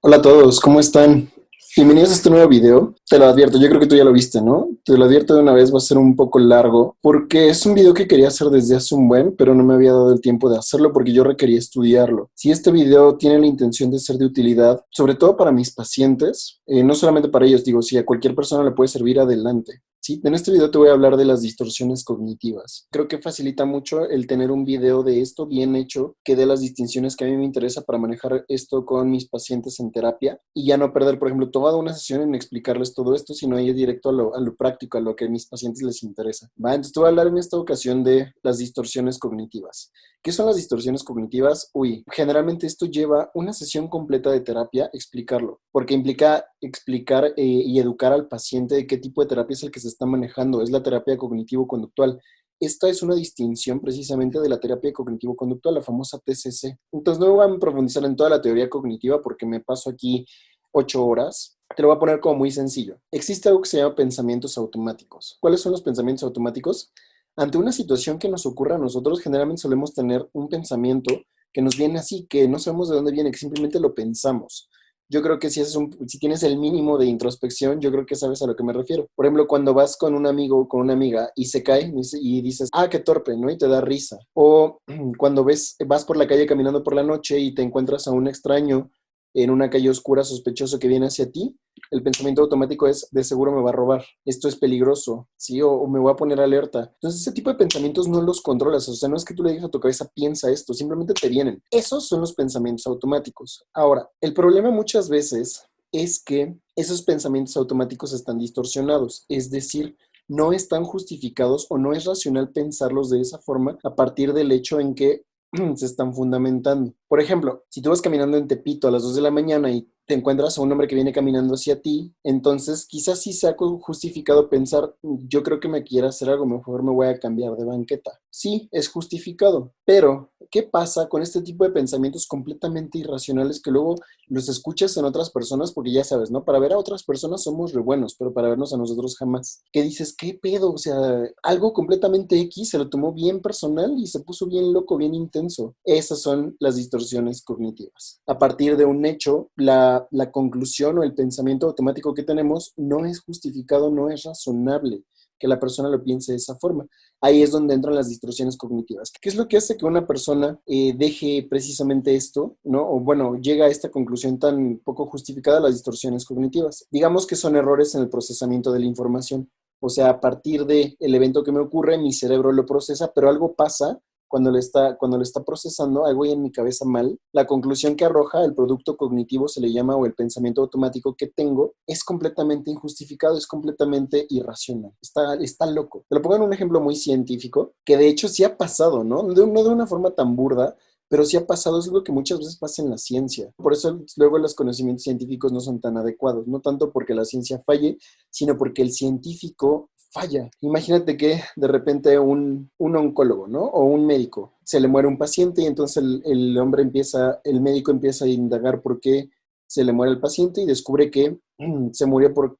Hola a todos, ¿cómo están? Bienvenidos a este nuevo video. Te lo advierto, yo creo que tú ya lo viste, ¿no? Te lo advierto de una vez, va a ser un poco largo porque es un video que quería hacer desde hace un buen, pero no me había dado el tiempo de hacerlo porque yo requería estudiarlo. Si este video tiene la intención de ser de utilidad, sobre todo para mis pacientes, no solamente para ellos, digo, si a cualquier persona le puede servir, adelante. Sí, en este video te voy a hablar de las distorsiones cognitivas. Creo que facilita mucho el tener un video de esto bien hecho, que dé las distinciones que a mí me interesa para manejar esto con mis pacientes en terapia y ya no perder, por ejemplo, toda una sesión en explicarles todo esto, sino ir directo a lo práctico, a lo que a mis pacientes les interesa. ¿Va? Entonces te voy a hablar en esta ocasión de las distorsiones cognitivas. ¿Qué son las distorsiones cognitivas? Uy, generalmente esto lleva una sesión completa de terapia explicarlo, porque implica explicar y educar al paciente de qué tipo de terapia es el que se está manejando. Es la terapia cognitivo-conductual. Esta es una distinción precisamente de la terapia cognitivo-conductual, la famosa TCC. Entonces no voy a profundizar en toda la teoría cognitiva porque me paso aquí 8 horas. Te lo voy a poner como muy sencillo. Existe algo que se llama pensamientos automáticos. ¿Cuáles son los pensamientos automáticos? Ante una situación que nos ocurra a nosotros, generalmente solemos tener un pensamiento que nos viene así, que no sabemos de dónde viene, que simplemente lo pensamos. Yo creo que si tienes el mínimo de introspección, yo creo que sabes a lo que me refiero. Por ejemplo, cuando vas con un amigo o con una amiga y se cae y dices, ah, qué torpe, ¿no? Y te da risa. O cuando vas por la calle caminando por la noche y te encuentras a un extraño en una calle oscura sospechoso que viene hacia ti, el pensamiento automático es, de seguro me va a robar, esto es peligroso, ¿sí? O me voy a poner alerta. Entonces, ese tipo de pensamientos no los controlas, o sea, no es que tú le digas a tu cabeza, piensa esto, simplemente te vienen. Esos son los pensamientos automáticos. Ahora, el problema muchas veces es que esos pensamientos automáticos están distorsionados, es decir, no están justificados o no es racional pensarlos de esa forma a partir del hecho en que se están fundamentando. Por ejemplo, si tú vas caminando en Tepito a las 2 de la mañana y te encuentras a un hombre que viene caminando hacia ti, entonces quizás sí sea justificado pensar, yo creo que me quiere hacer algo, mejor me voy a cambiar de banqueta. Sí, es justificado, pero ¿qué pasa con este tipo de pensamientos completamente irracionales que luego los escuchas en otras personas? Porque ya sabes, ¿no? Para ver a otras personas somos re buenos, pero para vernos a nosotros jamás. ¿Qué dices? ¿Qué pedo? O sea, algo completamente X se lo tomó bien personal y se puso bien loco, bien intenso. Esas son las distorsiones cognitivas. A partir de un hecho, la conclusión o el pensamiento automático que tenemos no es justificado, no es razonable que la persona lo piense de esa forma. Ahí es donde entran las distorsiones cognitivas. ¿Qué es lo que hace que una persona deje precisamente esto, ¿no? O bueno, llega a esta conclusión tan poco justificada, las distorsiones cognitivas. Digamos que son errores en el procesamiento de la información. O sea, a partir del evento que me ocurre, mi cerebro lo procesa, pero algo pasa cuando lo está procesando, algo hay en mi cabeza mal. La conclusión que arroja el producto cognitivo se le llama, o el pensamiento automático que tengo, es completamente injustificado, es completamente irracional. Está loco. Te lo pongo en un ejemplo muy científico, que de hecho sí ha pasado, ¿no? No de una forma tan burda, pero sí ha pasado, es algo que muchas veces pasa en la ciencia. Por eso luego los conocimientos científicos no son tan adecuados, no tanto porque la ciencia falle, sino porque el científico falla. Imagínate que de repente un oncólogo, ¿no? O un médico, se le muere un paciente y entonces el médico empieza a indagar por qué se le muere el paciente y descubre que se murió por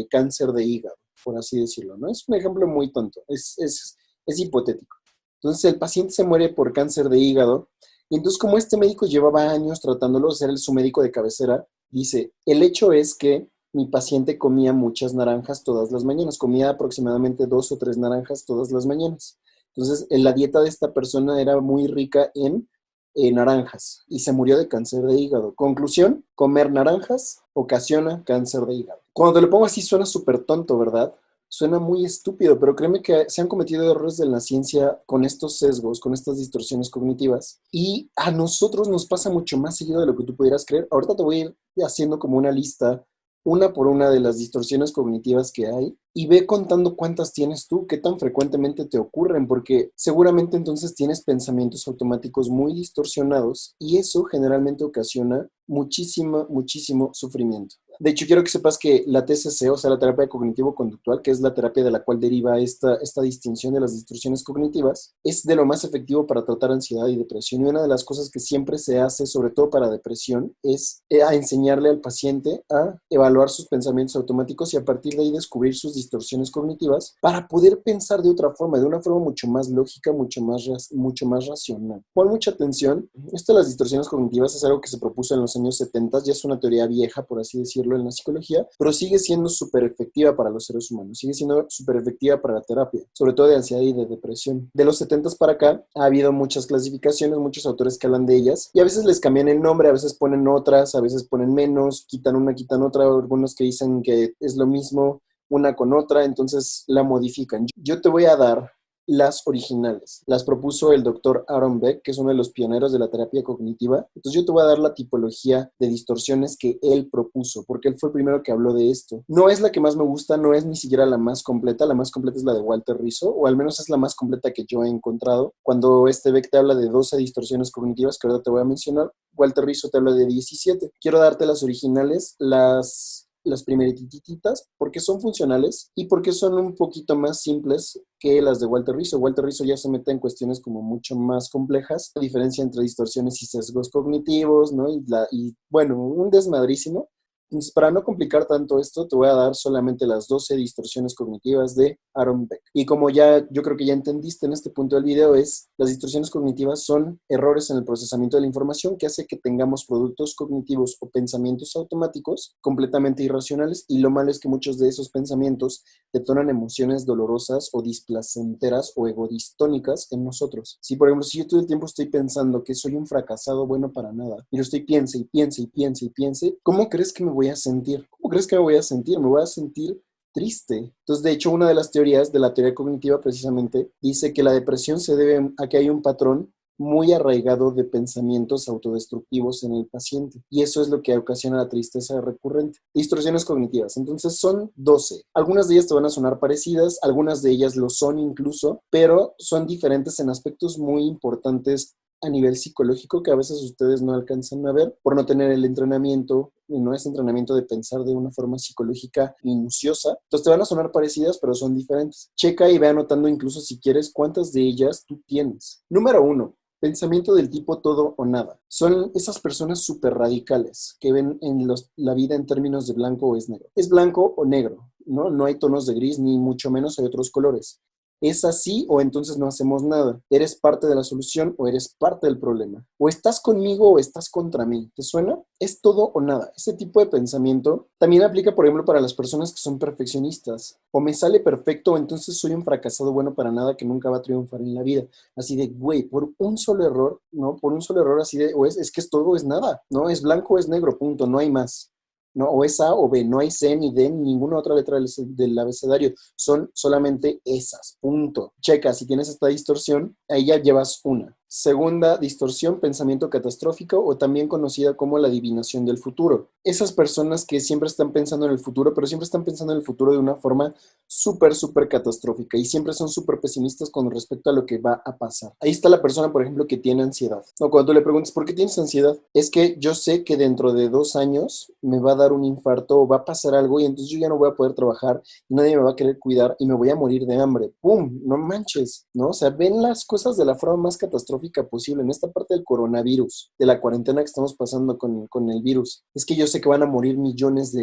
cáncer de hígado, por así decirlo, ¿no? Es un ejemplo muy tonto, es hipotético. Entonces el paciente se muere por cáncer de hígado y entonces como este médico llevaba años tratándolo, era su médico de cabecera, dice, el hecho es que mi paciente comía muchas naranjas todas las mañanas, comía aproximadamente 2 o 3 naranjas todas las mañanas. Entonces, la dieta de esta persona era muy rica en naranjas y se murió de cáncer de hígado. Conclusión, comer naranjas ocasiona cáncer de hígado. Cuando te lo pongo así suena súper tonto, ¿verdad? Suena muy estúpido, pero créeme que se han cometido errores en la ciencia con estos sesgos, con estas distorsiones cognitivas. Y a nosotros nos pasa mucho más seguido de lo que tú pudieras creer. Ahorita te voy a ir haciendo como una lista, una por una de las distorsiones cognitivas que hay y ve contando cuántas tienes tú, qué tan frecuentemente te ocurren, porque seguramente entonces tienes pensamientos automáticos muy distorsionados y eso generalmente ocasiona muchísimo sufrimiento. De hecho, quiero que sepas que la TCC, o sea, la terapia cognitivo-conductual, que es la terapia de la cual deriva esta distinción de las distorsiones cognitivas, es de lo más efectivo para tratar ansiedad y depresión. Y una de las cosas que siempre se hace, sobre todo para depresión, es a enseñarle al paciente a evaluar sus pensamientos automáticos y a partir de ahí descubrir sus distorsiones cognitivas para poder pensar de otra forma, de una forma mucho más lógica, mucho más racional. Pon mucha atención. Esto de las distorsiones cognitivas es algo que se propuso en los años 70, ya es una teoría vieja, por así decirlo, en la psicología, pero sigue siendo súper efectiva para los seres humanos, sigue siendo súper efectiva para la terapia, sobre todo de ansiedad y de depresión. De los 70 para acá ha habido muchas clasificaciones, muchos autores que hablan de ellas y a veces les cambian el nombre, a veces ponen otras, a veces ponen menos, quitan una, quitan otra, algunos que dicen que es lo mismo una con otra, entonces la modifican. Yo te voy a dar las originales. Las propuso el doctor Aaron Beck, que es uno de los pioneros de la terapia cognitiva. Entonces yo te voy a dar la tipología de distorsiones que él propuso, porque él fue el primero que habló de esto. No es la que más me gusta, no es ni siquiera la más completa es la de Walter Rizzo, o al menos es la más completa que yo he encontrado. Cuando Beck te habla de 12 distorsiones cognitivas, que ahora te voy a mencionar, Walter Rizzo te habla de 17. Quiero darte las originales, las primerititas, porque son funcionales y porque son un poquito más simples que las de Walter Rizzo. Walter Rizzo ya se mete en cuestiones como mucho más complejas, la diferencia entre distorsiones y sesgos cognitivos, ¿no? Y bueno, un desmadrísimo. Entonces, para no complicar tanto esto, te voy a dar solamente las 12 distorsiones cognitivas de Aaron Beck. Y como ya yo creo que ya entendiste en este punto del video, las distorsiones cognitivas son errores en el procesamiento de la información que hace que tengamos productos cognitivos o pensamientos automáticos completamente irracionales, y lo malo es que muchos de esos pensamientos detonan emociones dolorosas o displacenteras o egodistónicas en nosotros. Si, por ejemplo, si yo todo el tiempo estoy pensando que soy un fracasado bueno para nada, y lo estoy piense y piense y piense y piense, ¿cómo crees que me voy a sentir? ¿Cómo crees que me voy a sentir? Me voy a sentir triste. Entonces, de hecho, una de las teorías de la teoría cognitiva precisamente dice que la depresión se debe a que hay un patrón muy arraigado de pensamientos autodestructivos en el paciente. Y eso es lo que ocasiona la tristeza recurrente. Distorsiones cognitivas. Entonces son 12. Algunas de ellas te van a sonar parecidas, algunas de ellas lo son incluso, pero son diferentes en aspectos muy importantes a nivel psicológico que a veces ustedes no alcanzan a ver por no tener el entrenamiento, y no es entrenamiento de pensar de una forma psicológica minuciosa. Entonces te van a sonar parecidas, pero son diferentes. Checa y ve anotando incluso si quieres cuántas de ellas tú tienes. Número 1. Pensamiento del tipo todo o nada. Son esas personas súper radicales que ven en la vida en términos de blanco o es negro. Es blanco o negro, ¿no? No hay tonos de gris, ni mucho menos hay otros colores. ¿Es así o entonces no hacemos nada? ¿Eres parte de la solución o eres parte del problema? ¿O estás conmigo o estás contra mí? ¿Te suena? Es todo o nada. Ese tipo de pensamiento también aplica, por ejemplo, para las personas que son perfeccionistas. O me sale perfecto o entonces soy un fracasado bueno para nada que nunca va a triunfar en la vida. Así de, güey, por un solo error, ¿no? Por un solo error así de, o es que es todo o es nada, ¿no? Es blanco o es negro, punto, no hay más. No, o es A o B, no hay C ni D ni ninguna otra letra del abecedario, son solamente esas, punto. Checa, si tienes esta distorsión, ahí ya llevas una. Segunda distorsión, pensamiento catastrófico, o también conocida como la adivinación del futuro. Esas personas que siempre están pensando en el futuro, pero siempre están pensando en el futuro de una forma súper catastrófica y siempre son súper pesimistas con respecto a lo que va a pasar. Ahí está la persona, por ejemplo, que tiene ansiedad. O cuando tú le preguntas, ¿por qué tienes ansiedad? Es que yo sé que dentro de 2 años me va a dar un infarto o va a pasar algo y entonces yo ya no voy a poder trabajar y nadie me va a querer cuidar y me voy a morir de hambre. ¡Pum! No manches, ¿no? O sea, ven las cosas de la forma más catastrófica posible en esta parte del coronavirus, de la cuarentena que estamos pasando con el virus. Es que yo sé que van a morir millones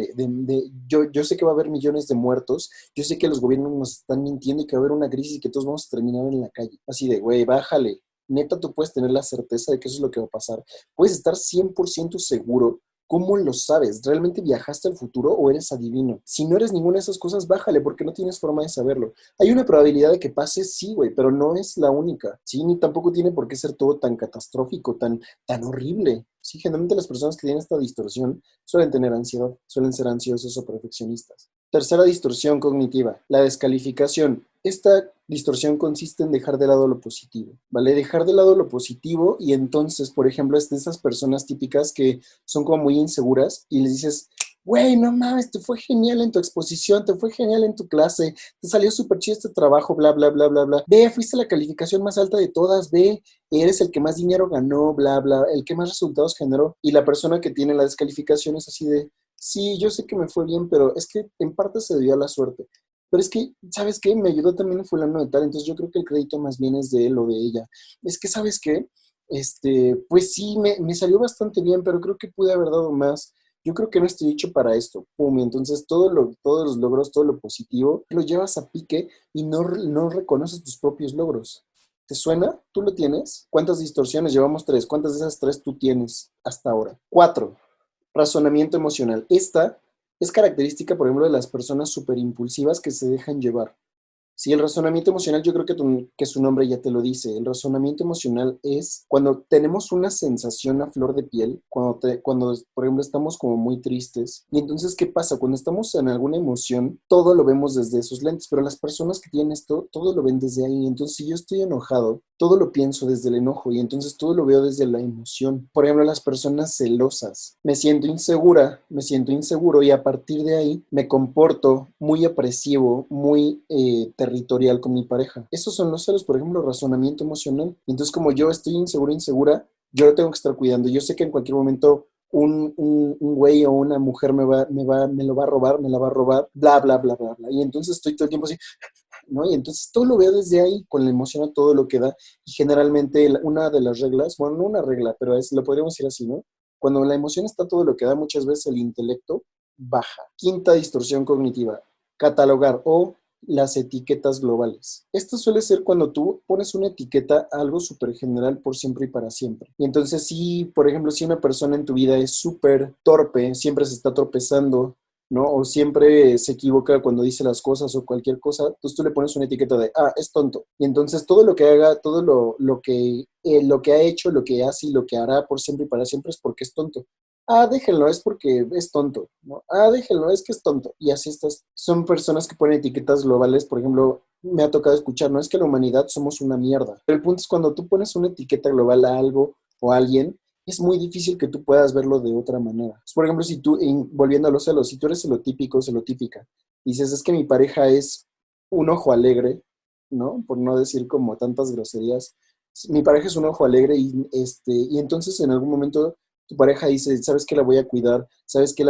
yo sé que va a haber millones de muertos, yo sé que los gobiernos nos están mintiendo y que va a haber una crisis y que todos vamos a terminar en la calle. Así de, güey, bájale. Neta, tú puedes tener la certeza de que eso es lo que va a pasar. Puedes estar 100% seguro. ¿Cómo lo sabes? ¿Realmente viajaste al futuro o eres adivino? Si no eres ninguna de esas cosas, bájale, porque no tienes forma de saberlo. Hay una probabilidad de que pase, sí, güey, pero no es la única, ¿sí? Ni tampoco tiene por qué ser todo tan catastrófico, tan horrible. Sí, generalmente las personas que tienen esta distorsión suelen tener ansiedad, suelen ser ansiosos o perfeccionistas. Tercera distorsión cognitiva, la descalificación. Esta distorsión consiste en dejar de lado lo positivo, ¿vale? Dejar de lado lo positivo y entonces, por ejemplo, es de esas personas típicas que son como muy inseguras y les dices, güey, no mames, te fue genial en tu exposición, te fue genial en tu clase, te salió súper chido este trabajo, bla, bla, bla, bla, bla. Ve, fuiste la calificación más alta de todas, ve, eres el que más dinero ganó, bla, bla, el que más resultados generó. Y la persona que tiene la descalificación es así de, Sí, yo sé que me fue bien, pero es que en parte se dio a la suerte. Pero es que, ¿sabes qué? Me ayudó también fulano de tal, entonces yo creo que el crédito más bien es de él o de ella. Es que, ¿sabes qué? Pues sí, me salió bastante bien, pero creo que pude haber dado más. Yo creo que no estoy hecho para esto. Pum, y entonces todos los logros, todo lo positivo, lo llevas a pique y no reconoces tus propios logros. ¿Te suena? ¿Tú lo tienes? ¿Cuántas distorsiones? Llevamos tres. ¿Cuántas de esas tres tú tienes hasta ahora? Cuatro. Razonamiento emocional. Esta es característica, por ejemplo, de las personas súper impulsivas que se dejan llevar. Sí, el razonamiento emocional, yo creo que su nombre ya te lo dice. El razonamiento emocional es cuando tenemos una sensación a flor de piel, cuando, por ejemplo, estamos como muy tristes. Y entonces, ¿qué pasa? Cuando estamos en alguna emoción, todo lo vemos desde esos lentes, pero las personas que tienen esto, todo lo ven desde ahí. Entonces, si yo estoy enojado, todo lo pienso desde el enojo y entonces todo lo veo desde la emoción. Por ejemplo, las personas celosas. Me siento insegura, me siento inseguro y a partir de ahí me comporto muy apresivo, muy territorial con mi pareja. Esos son los celos, por ejemplo, razonamiento emocional. Entonces, como yo estoy insegura, insegura, yo lo tengo que estar cuidando. Yo sé que en cualquier momento un güey o una mujer me lo va a robar, me la va a robar, bla, bla, bla, bla, bla. Y entonces estoy todo el tiempo así, ¿no? Y entonces todo lo veo desde ahí, con la emoción a todo lo que da. Y generalmente una de las reglas, bueno, no una regla, pero lo podríamos decir así, ¿no? Cuando la emoción está a todo lo que da, muchas veces el intelecto baja. Quinta distorsión cognitiva, catalogar o las etiquetas globales. Esto suele ser cuando tú pones una etiqueta a algo súper general por siempre y para siempre. Y entonces si, por ejemplo, si una persona en tu vida es súper torpe, siempre se está tropezando, ¿no? O siempre se equivoca cuando dice las cosas o cualquier cosa, entonces tú le pones una etiqueta de, es tonto. Y entonces todo lo que haga, todo lo que ha hecho, lo que hace y lo que hará por siempre y para siempre es porque es tonto. Déjenlo, es porque es tonto, ¿no? Déjenlo, es que es tonto. Y así estas son personas que ponen etiquetas globales, por ejemplo, me ha tocado escuchar, no es que la humanidad somos una mierda, pero el punto es cuando tú pones una etiqueta global a algo o a alguien, es muy difícil que tú puedas verlo de otra manera. Por ejemplo, si tú, volviendo a los celos, si tú eres celotípico, celotípica, dices, es que mi pareja es un ojo alegre, ¿no? Por no decir como tantas groserías. Mi pareja es un ojo alegre y entonces en algún momento tu pareja dice, ¿sabes qué? La voy a cuidar, ¿sabes qué? Ya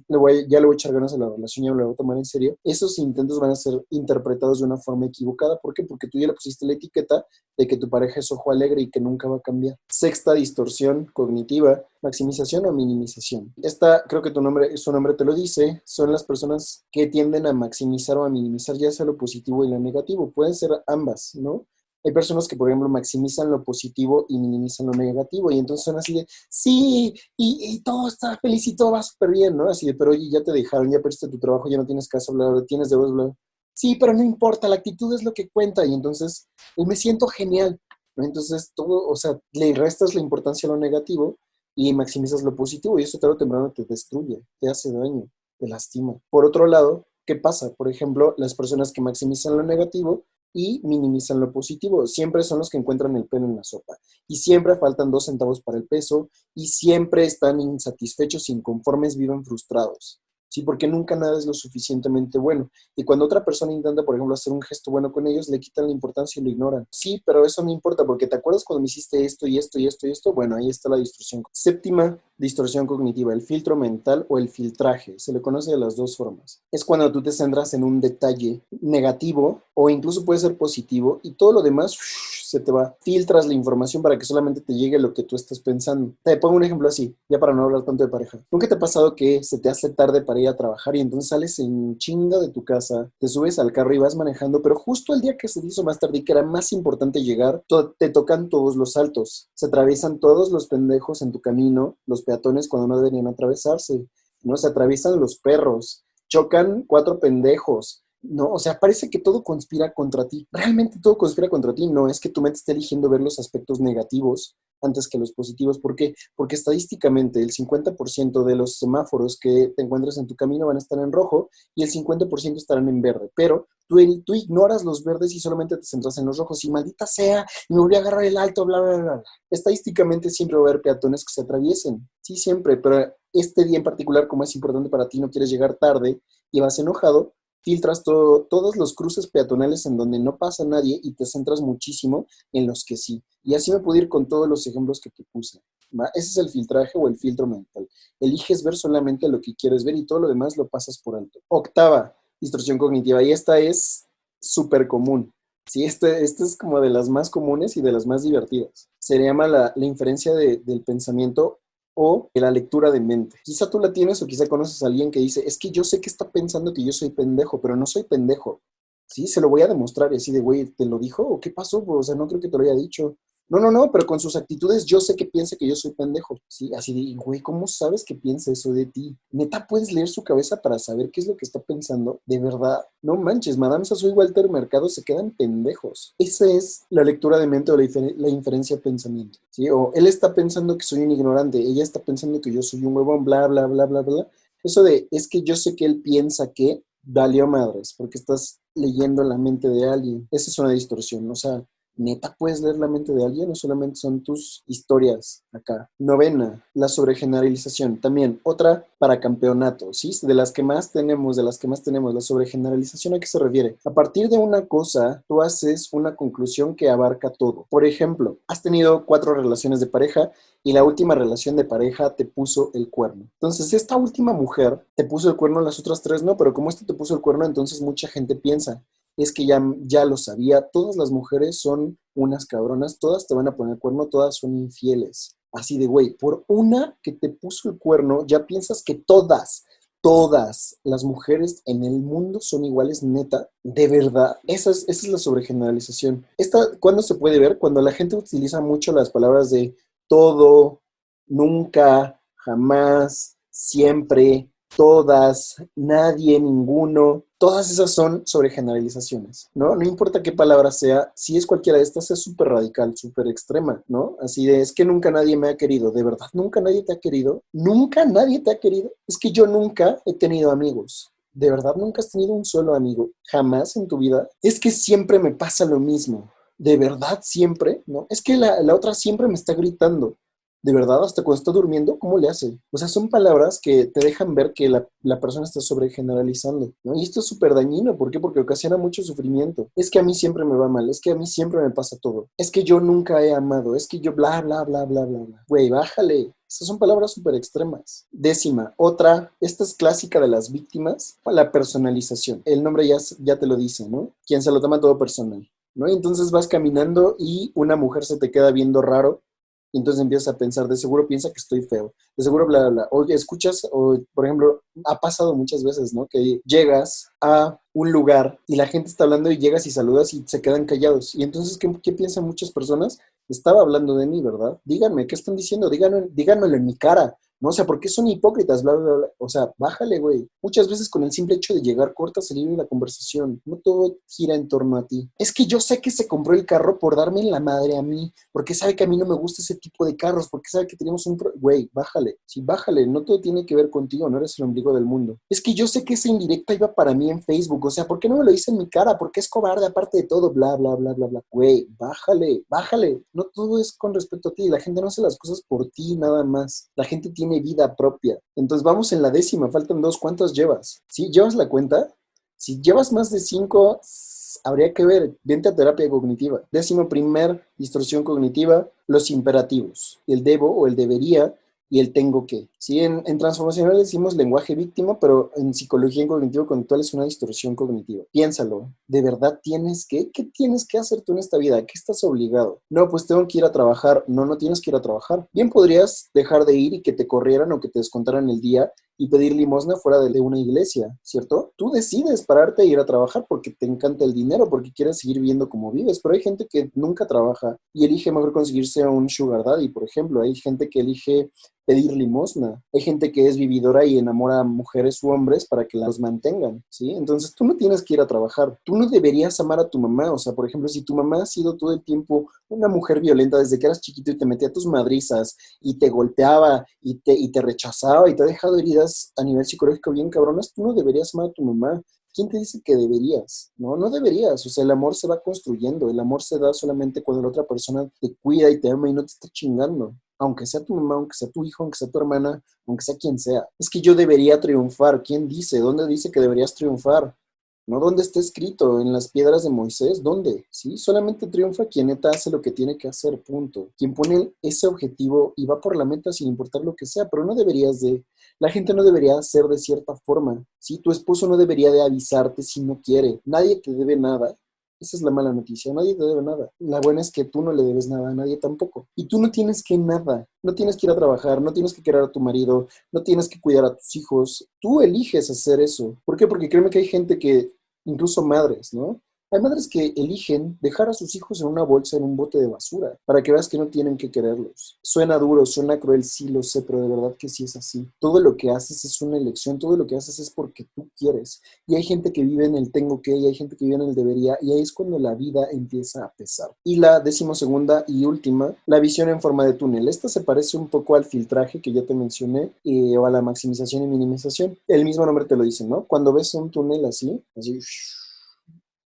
le voy a echar ganas a la relación, ya me la voy a tomar en serio. Esos intentos van a ser interpretados de una forma equivocada. ¿Por qué? Porque tú ya le pusiste la etiqueta de que tu pareja es ojo alegre y que nunca va a cambiar. Sexta distorsión cognitiva, maximización o minimización. Esta, creo que su nombre te lo dice, son las personas que tienden a maximizar o a minimizar ya sea lo positivo y lo negativo. Pueden ser ambas, ¿no? Hay personas que, por ejemplo, maximizan lo positivo y minimizan lo negativo, y entonces son así de, sí, y todo está feliz y todo va súper bien, ¿no? Así de, pero oye, ya te dejaron, ya perdiste tu trabajo, ya no tienes casa, bla, bla, tienes deudas, bla. Sí, pero no importa, la actitud es lo que cuenta, y entonces me siento genial, ¿no? Entonces todo, o sea, le restas la importancia a lo negativo y maximizas lo positivo, y eso tarde o temprano te destruye, te hace daño, te lastima. Por otro lado, ¿qué pasa? Por ejemplo, las personas que maximizan lo negativo y minimizan lo positivo. Siempre son los que encuentran el pelo en la sopa. Y siempre faltan 2 centavos para el peso y siempre están insatisfechos, inconformes, viven frustrados. Sí, porque nunca nada es lo suficientemente bueno. Y cuando otra persona intenta, por ejemplo, hacer un gesto bueno con ellos, le quitan la importancia y lo ignoran. Sí, pero eso no importa porque ¿te acuerdas cuando me hiciste esto y esto y esto y esto? Bueno, ahí está la distorsión. Séptima distorsión cognitiva, el filtro mental o el filtraje. Se le conoce de las dos formas. Es cuando tú te centras en un detalle negativo o incluso puede ser positivo y todo lo demás se te va. Filtras la información para que solamente te llegue lo que tú estás pensando. Te pongo un ejemplo así, ya para no hablar tanto de pareja. ¿Nunca te ha pasado que se te hace tarde para ir a trabajar y entonces sales en chinga de tu casa, te subes al carro y vas manejando, pero justo el día que se te hizo más tarde y que era más importante llegar, te tocan todos los saltos, se atraviesan todos los pendejos en tu camino, los peatones cuando no deberían atravesarse, ¿no? Se atraviesan los perros, chocan 4 pendejos, ¿no? O sea, parece que todo conspira contra ti. Realmente todo conspira contra ti. No es que tu mente esté eligiendo ver los aspectos negativos antes que los positivos. ¿Por qué? Porque estadísticamente el 50% de los semáforos que te encuentres en tu camino van a estar en rojo y el 50% estarán en verde. Pero tú ignoras los verdes y solamente te centras en los rojos. Y maldita sea, me volví a agarrar el alto, bla, bla, bla, bla. Estadísticamente siempre va a haber peatones que se atraviesen. Sí, siempre. Pero este día en particular, como es importante para ti, no quieres llegar tarde y vas enojado, filtras todos los cruces peatonales en donde no pasa nadie y te centras muchísimo en los que sí. Y así me puedo ir con todos los ejemplos que te puse. ¿va? Ese es el filtraje o el filtro mental. Eliges ver solamente lo que quieres ver y todo lo demás lo pasas por alto. Octava, distorsión cognitiva. Y esta es súper común. Sí, esta es como de las más comunes y de las más divertidas. Se llama la inferencia del pensamiento o de la lectura de mente. Quizá tú la tienes o quizá conoces a alguien que dice, es que yo sé que está pensando que yo soy pendejo, pero no soy pendejo. Sí, se lo voy a demostrar y así de, güey, ¿te lo dijo o qué pasó? O sea, no creo que te lo haya dicho. No, pero con sus actitudes yo sé que piensa que yo soy pendejo, ¿sí? Así de, güey, ¿cómo sabes que piensa eso de ti? Neta, puedes leer su cabeza para saber qué es lo que está pensando, de verdad. No manches, Madame Sassou y Walter Mercado se quedan pendejos. Esa es la lectura de mente o la inferencia de pensamiento, ¿sí? O él está pensando que soy un ignorante, ella está pensando que yo soy un huevón, bla, bla, bla, bla, bla. Eso de, es que yo sé que él piensa que valió madres, porque estás leyendo la mente de alguien. Esa es una distorsión, o sea, neta puedes leer la mente de alguien o solamente son tus historias acá. Novena, la sobregeneralización. También otra para campeonato, ¿sí? De las que más tenemos, la sobregeneralización, ¿a qué se refiere? A partir de una cosa, tú haces una conclusión que abarca todo. Por ejemplo, has tenido 4 relaciones de pareja y la última relación de pareja te puso el cuerno. Entonces, esta última mujer te puso el cuerno, las otras 3 no, pero como este te puso el cuerno, entonces mucha gente piensa, es que ya lo sabía, todas las mujeres son unas cabronas, todas te van a poner cuerno, todas son infieles. Así de, güey, por una que te puso el cuerno, ya piensas que todas las mujeres en el mundo son iguales, neta, de verdad. Esa es la sobregeneralización. ¿Cuándo se puede ver? Cuando la gente utiliza mucho las palabras de todo, nunca, jamás, siempre, todas, nadie, ninguno. Todas esas son sobre generalizaciones, ¿no? No importa qué palabra sea, si es cualquiera de estas, es súper radical, súper extrema, ¿no? Así de, es que nunca nadie me ha querido. ¿De verdad nunca nadie te ha querido? ¿Nunca nadie te ha querido? Es que yo nunca he tenido amigos. ¿De verdad nunca has tenido un solo amigo? ¿Jamás en tu vida? Es que siempre me pasa lo mismo. ¿De verdad siempre? ¿No? Es que la otra siempre me está gritando. De verdad, hasta cuando está durmiendo, ¿cómo le hace? O sea, son palabras que te dejan ver que la persona está sobregeneralizando, ¿no? Y esto es súper dañino. ¿Por qué? Porque ocasiona mucho sufrimiento. Es que a mí siempre me va mal, es que a mí siempre me pasa todo. Es que yo nunca he amado, es que yo bla, bla, bla, bla, bla, bla. Güey, bájale. Estas son palabras súper extremas. Décima, otra, esta es clásica de las víctimas, la personalización. El nombre ya te lo dice, ¿no? Quien se lo toma todo personal, ¿no? Y entonces vas caminando y una mujer se te queda viendo raro y entonces empiezas a pensar, de seguro piensa que estoy feo, de seguro bla, bla, bla. O escuchas, o por ejemplo, ha pasado muchas veces, ¿no? Que llegas a un lugar y la gente está hablando y llegas y saludas y se quedan callados. Y entonces, ¿qué piensan muchas personas? Estaba hablando de mí, ¿verdad? Díganme, ¿qué están diciendo? Díganmelo en mi cara. No, o sea, ¿por qué son hipócritas? Bla, bla, bla. O sea, bájale, güey. Muchas veces con el simple hecho de llegar cortas el hilo de la conversación. No todo gira en torno a ti. Es que yo sé que se compró el carro por darme en la madre a mí, porque sabe que a mí no me gusta ese tipo de carros, porque sabe que tenemos güey, bájale. Sí, bájale. No todo tiene que ver contigo, no eres el ombligo del mundo. Es que yo sé que esa indirecta iba para mí en Facebook. O sea, ¿por qué no me lo dice en mi cara? ¿Por qué es cobarde aparte de todo? Bla, bla, bla, bla, bla. Güey, bájale, bájale. No todo es con respecto a ti. La gente no hace las cosas por ti nada más. La gente tiene vida propia. Entonces vamos en la décima, faltan 2. ¿Cuántas llevas? ¿Sí? ¿Llevas la cuenta? Si llevas más de 5, habría que ver. Vente a terapia cognitiva. 11, distorsión cognitiva, los imperativos. El debo o el debería y el tengo que. Sí, en transformacional decimos lenguaje víctima, pero en psicología en cognitivo conductual es una distorsión cognitiva. Piénsalo, ¿de verdad tienes que? ¿Qué tienes que hacer tú en esta vida? ¿A qué estás obligado? No, pues tengo que ir a trabajar. No tienes que ir a trabajar. Bien podrías dejar de ir y que te corrieran o que te descontaran el día y pedir limosna fuera de una iglesia, ¿cierto? Tú decides pararte e ir a trabajar porque te encanta el dinero, porque quieres seguir viviendo como vives, pero hay gente que nunca trabaja y elige mejor conseguirse a un sugar daddy, por ejemplo. Hay gente que elige pedir limosna. Hay gente que es vividora y enamora a mujeres u hombres para que las mantengan, ¿sí? Entonces tú no tienes que ir a trabajar. Tú no deberías amar a tu mamá. O sea, por ejemplo, si tu mamá ha sido todo el tiempo una mujer violenta desde que eras chiquito y te metía tus madrizas y te golpeaba y te rechazaba y te ha dejado heridas a nivel psicológico bien cabronas, tú no deberías amar a tu mamá. ¿Quién te dice que deberías? No, no deberías. O sea, el amor se va construyendo. El amor se da solamente cuando la otra persona te cuida y te ama y no te está chingando. Aunque sea tu mamá, aunque sea tu hijo, aunque sea tu hermana, aunque sea quien sea. Es que yo debería triunfar. ¿Quién dice? ¿Dónde dice que deberías triunfar? ¿no? ¿Dónde está escrito? ¿En las piedras de Moisés? ¿Dónde? ¿Sí? Solamente triunfa quien neta hace lo que tiene que hacer, punto. Quien pone ese objetivo y va por la meta sin importar lo que sea, pero no deberías de, la gente no debería ser de cierta forma, ¿sí? Tu esposo no debería de avisarte si no quiere, nadie te debe nada. Esa es la mala noticia, nadie te debe nada. La buena es que tú no le debes nada a nadie tampoco. Y tú no tienes que nada, no tienes que ir a trabajar, no tienes que querer a tu marido, no tienes que cuidar a tus hijos. Tú eliges hacer eso. ¿Por qué? Porque créeme que hay gente que, incluso madres, ¿no? Hay madres que eligen dejar a sus hijos en una bolsa, en un bote de basura, para que veas que no tienen que quererlos. Suena duro, suena cruel, sí lo sé, pero de verdad que sí es así. Todo lo que haces es una elección, todo lo que haces es porque tú quieres. Y hay gente que vive en el tengo que, y hay gente que vive en el debería, y ahí es cuando la vida empieza a pesar. Y la 12ª y última, la visión en forma de túnel. Esta se parece un poco al filtraje que ya te mencioné, o a la maximización y minimización. El mismo nombre te lo dice, ¿no? Cuando ves un túnel así,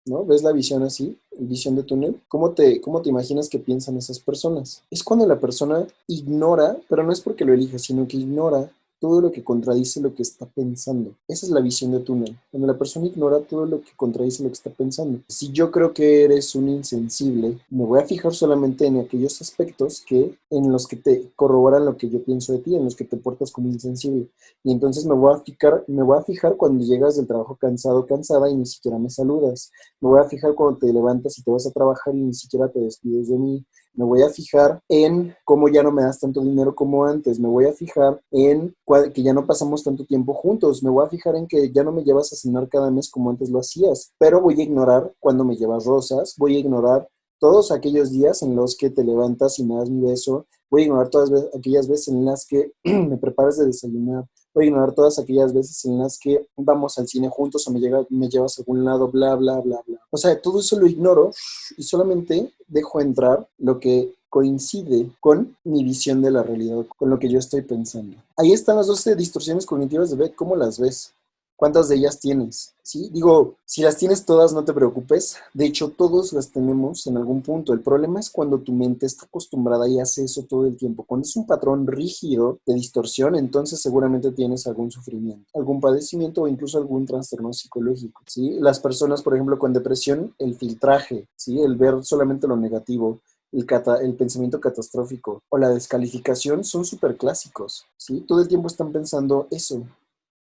¿no? ¿Ves la visión así? Visión de túnel. ¿Cómo te imaginas que piensan esas personas? Es cuando la persona ignora, pero no es porque lo elija, sino que ignora todo lo que contradice lo que está pensando. Esa es la visión de túnel, cuando la persona ignora todo lo que contradice lo que está pensando. Si yo creo que eres un insensible, me voy a fijar solamente en aquellos aspectos en los que te corroboran lo que yo pienso de ti, en los que te portas como insensible. Y entonces me voy a fijar cuando llegas del trabajo cansado, cansada y ni siquiera me saludas. Me voy a fijar cuando te levantas y te vas a trabajar y ni siquiera te despides de mí. Me voy a fijar en cómo ya no me das tanto dinero como antes. Me voy a fijar en que ya no pasamos tanto tiempo juntos. Me voy a fijar en que ya no me llevas a cenar cada mes como antes lo hacías. Pero voy a ignorar cuando me llevas rosas. Voy a ignorar todos aquellos días en los que te levantas y me das mi beso. Voy a ignorar todas aquellas veces en las que me preparas de desayunar. Voy a ignorar todas aquellas veces en las que vamos al cine juntos o me llevas a algún lado, bla, bla, bla, bla. O sea, todo eso lo ignoro y solamente dejo entrar lo que coincide con mi visión de la realidad, con lo que yo estoy pensando. Ahí están las 12 distorsiones cognitivas de Beck. ¿Cómo las ves? ¿Cuántas de ellas tienes? ¿Sí? Digo, si las tienes todas, no te preocupes. De hecho, todos las tenemos en algún punto. El problema es cuando tu mente está acostumbrada y hace eso todo el tiempo. Cuando es un patrón rígido de distorsión, entonces seguramente tienes algún sufrimiento, algún padecimiento o incluso algún trastorno psicológico. ¿Sí? Las personas, por ejemplo, con depresión, el filtraje, ¿sí? El ver solamente lo negativo, el pensamiento catastrófico o la descalificación son súper clásicos, ¿sí? Todo el tiempo están pensando eso.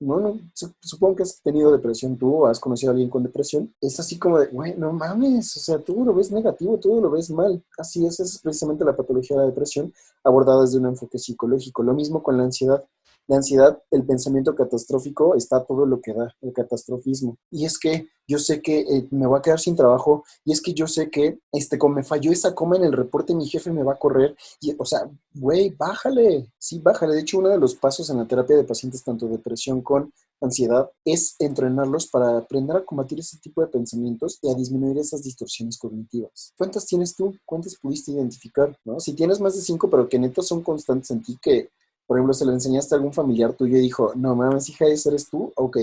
No, no, supongo que has tenido depresión tú o has conocido a alguien con depresión. Es así como de, güey, no mames, o sea, tú lo ves negativo, tú lo ves mal. Así es, esa es precisamente la patología de la depresión abordada desde un enfoque psicológico. Lo mismo con la ansiedad. La ansiedad, el pensamiento catastrófico, está todo lo que da, el catastrofismo. Y es que yo sé que me voy a quedar sin trabajo, y es que yo sé que como me falló esa coma en el reporte, mi jefe me va a correr. Y, o sea, güey, bájale, sí, bájale. De hecho, uno de los pasos en la terapia de pacientes, tanto de depresión con ansiedad, es entrenarlos para aprender a combatir ese tipo de pensamientos y a disminuir esas distorsiones cognitivas. ¿Cuántas tienes tú? ¿Cuántas pudiste identificar? ¿No? Si tienes más de 5, pero que neta son constantes en ti, que por ejemplo, se lo enseñaste a algún familiar tuyo y dijo, no mames, hija, ¿ese eres tú? Ok,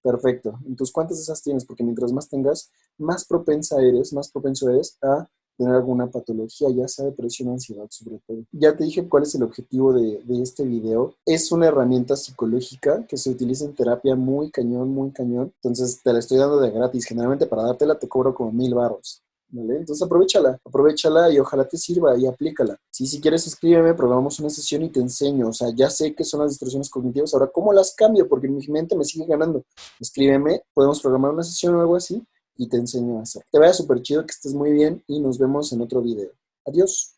perfecto. Entonces, ¿cuántas de esas tienes? Porque mientras más tengas, más propenso eres a tener alguna patología, ya sea depresión o ansiedad sobre todo. Ya te dije cuál es el objetivo de este video. Es una herramienta psicológica que se utiliza en terapia muy cañón, muy cañón. Entonces, te la estoy dando de gratis. Generalmente para dártela te cobro como 1,000 varos. ¿Vale? Entonces aprovechala y ojalá te sirva y aplícala. Si quieres escríbeme, programamos una sesión y te enseño. O sea, ya sé que son las distorsiones cognitivas, ahora ¿cómo las cambio? Porque mi mente me sigue ganando. Escríbeme, podemos programar una sesión o algo así y te enseño a hacer. Te vaya súper chido, que estés muy bien y nos vemos en otro video. Adiós.